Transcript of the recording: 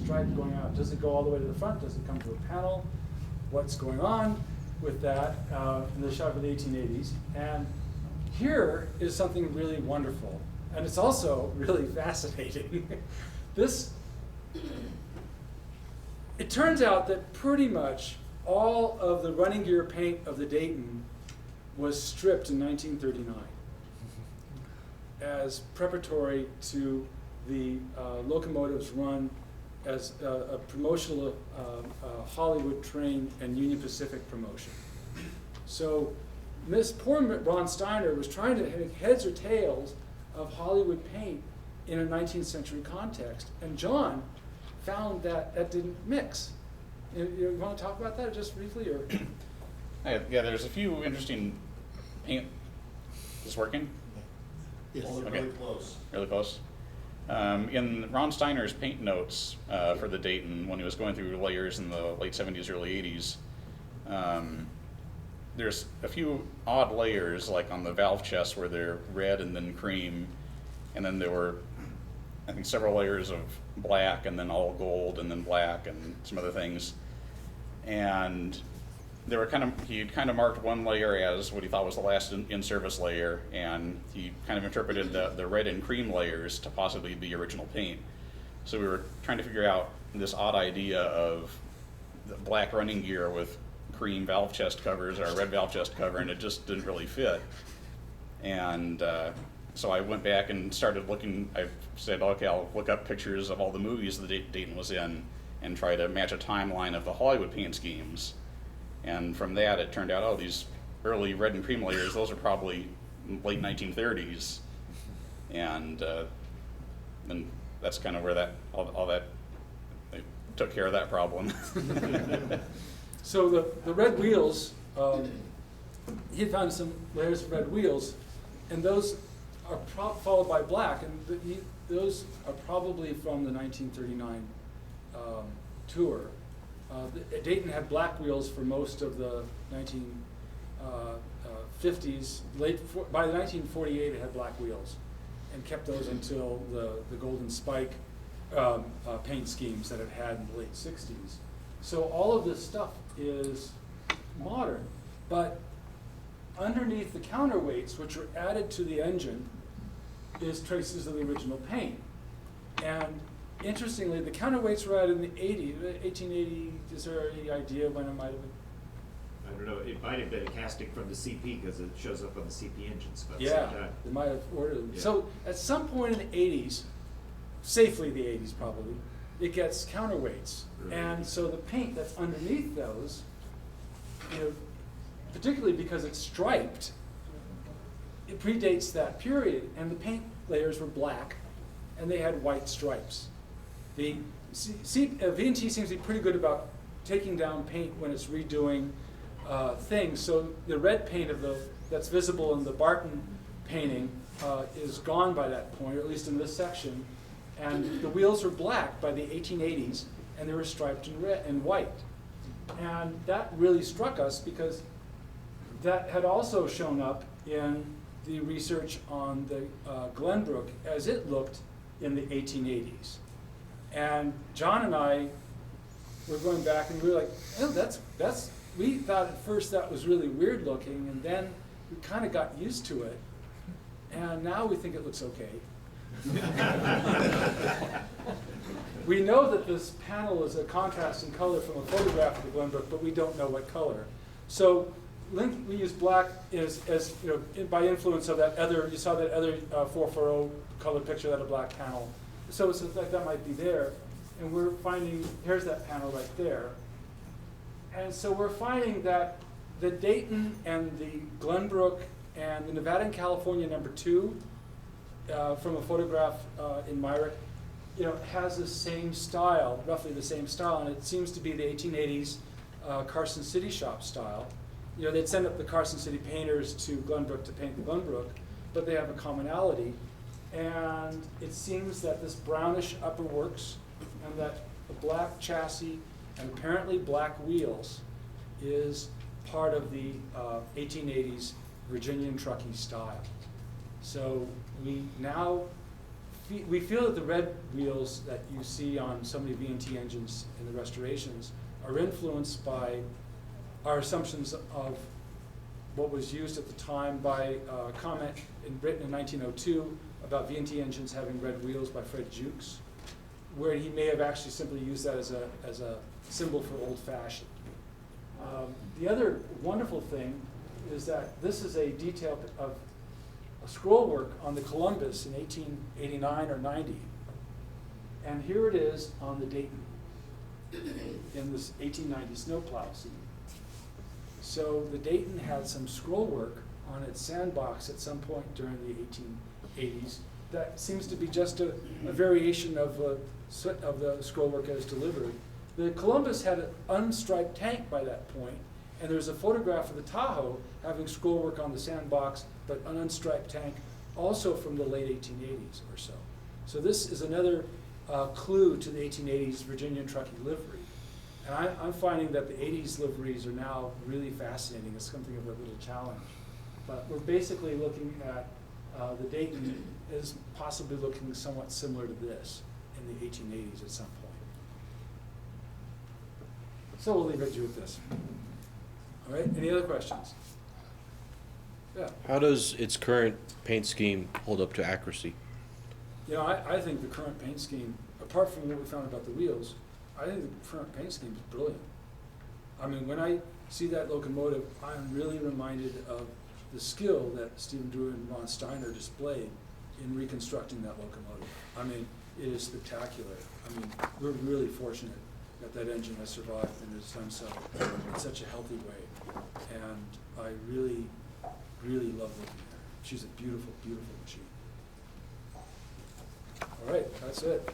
stripe going out? Does it go all the way to the front? Does it come to a panel? What's going on with that in the shot of the 1880s? And here is something really wonderful, and it's also really fascinating. It turns out that pretty much all of the running gear paint of the Dayton was stripped in 1939 as preparatory to the locomotives run as a promotional Hollywood train and Union Pacific promotion. So poor Ron Steiner was trying to make heads or tails of Hollywood paint in a 19th century context, and John found that that didn't mix. You want to talk about that just briefly, or? Yeah, there's a few interesting paint. Is this working? Yes. Okay. Really close. Really close. In Ron Steiner's paint notes for the Dayton, when he was going through layers in the late 70s, early 80s, there's a few odd layers, like on the valve chest where they're red and then cream, and then there were, I think, several layers of black and then all gold and then black and some other things. And they were he kind of marked one layer as what he thought was the last in-service layer, and he kind of interpreted the red and cream layers to possibly be original paint. So we were trying to figure out this odd idea of the black running gear with cream valve chest covers or a red valve chest cover, and it just didn't really fit. And so I went back and started looking. I said, okay, I'll look up pictures of all the movies the Dayton was in and try to match a timeline of the Hollywood paint schemes. And from that, it turned out, oh, these early red and cream layers, those are probably late 1930s. And then that's kind of where all that, they took care of that problem. So the red wheels, he had found some layers of red wheels, and those are followed by black, and those are probably from the 1939 tour. Dayton had black wheels for most of the 1950s. By the 1948, it had black wheels, and kept those until the Golden Spike paint schemes that it had in the late 60s. So all of this stuff is modern, but underneath the counterweights, which are added to the engine, is traces of the original paint. And interestingly, the counterweights were added in the 1880. Is there any idea when it might have been? I don't know. It might have been a casting from the CP because it shows up on the CP engine specs. Yeah, they might have ordered them. Yeah. So at some point in the 80s, safely the 80s probably, it gets counterweights. Right. And so the paint that's underneath those, particularly because it's striped, it predates that period, and the paint layers were black, and they had white stripes. The V&T seems to be pretty good about taking down paint when it's redoing things. So the red paint that's visible in the Barton painting is gone by that point, or at least in this section. And the wheels were black by the 1880s, and they were striped in red and white. And that really struck us because that had also shown up in the research on the Glenbrook as it looked in the 1880s. And John and I were going back, and we were like, oh, we thought at first that was really weird looking, and then we kind of got used to it, and now we think it looks okay. We know that this panel is a contrast in color from a photograph of the Glenbrook, but we don't know what color. So we use black as by influence of that other, you saw that other 440 color picture, that a black panel. So it's like that might be there. And we're finding, here's that panel right there. And so we're finding that the Dayton and the Glenbrook and the Nevada and California #2 from a photograph in Myrick, has the same style, roughly the same style, and it seems to be the 1880s Carson City shop style. They'd send up the Carson City painters to Glenbrook to paint the Glenbrook, but they have a commonality. And it seems that this brownish upper works, and that the black chassis and apparently black wheels is part of the 1880s Virginian trucking style. So we now we feel that the red wheels that you see on so many V&T engines in the restorations are influenced by our assumptions of what was used at the time by a comment written in 1902 about V&T engines having red wheels by Fred Jukes, where he may have actually simply used that as a symbol for old-fashioned. The other wonderful thing is that this is a detail of a scroll work on the Columbus in 1889 or 90. And here it is on the Dayton in this 1890 snowplow season. So the Dayton had some scroll work on its sandbox at some point during the 1880s that seems to be just a variation of the scroll work as delivered. The Columbus had an unstriped tank by that point, and there's a photograph of the Tahoe having scroll work on the sandbox, but an unstriped tank, also from the late 1880s or so. So this is another clue to the 1880s Virginia and Truckee livery. And I'm finding that the 80s liveries are now really fascinating. It's something of a little challenge. But we're basically looking at the Dayton is possibly looking somewhat similar to this in the 1880s at some point. So we'll leave it with this. All right, any other questions? Yeah. How does its current paint scheme hold up to accuracy? You know, I think the current paint scheme, apart from what we found about the wheels, I think the current paint scheme is brilliant. I mean, when I see that locomotive, I'm really reminded of the skill that Stephen Drew and Ron Steiner displayed in reconstructing that locomotive. I mean, it is spectacular. I mean, we're really fortunate that that engine has survived and has done so in such a healthy way. And I really, really love looking at her. She's a beautiful, beautiful machine. All right, that's it.